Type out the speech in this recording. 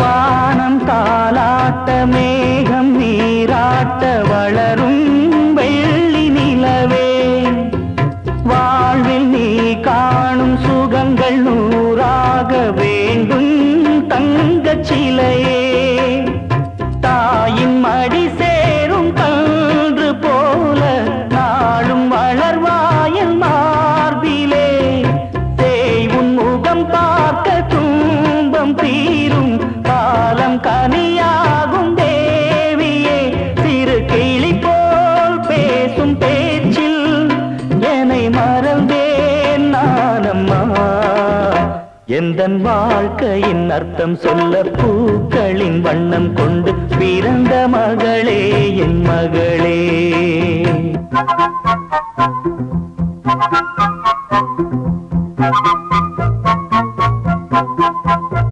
வானம் தாலாட்ட மேகம் நீராட்ட வளரும் வெள்ளி நிலவே வாழ்வில் நீ காணும் சுகங்கள் நூறாக வேண்டும் தங்கச் சிலையே தாயின் மடி சேரும் கன்று போல நாளும் வளர்வாயன் மார்பிலே சேய் உன் முகம் பார்க்க துன்பம் தீரும் காலம் கனியாகும் தேவியே சிறு கிளி போல் பேசும் பேச்சில் என்னை மறந்தேன் நானம்மா எந்தன் வாழ்க்கையின் அர்த்தம் சொல்ல பூக்களின் வண்ணம் கொண்டு பிறந்த மகளே என் மகளே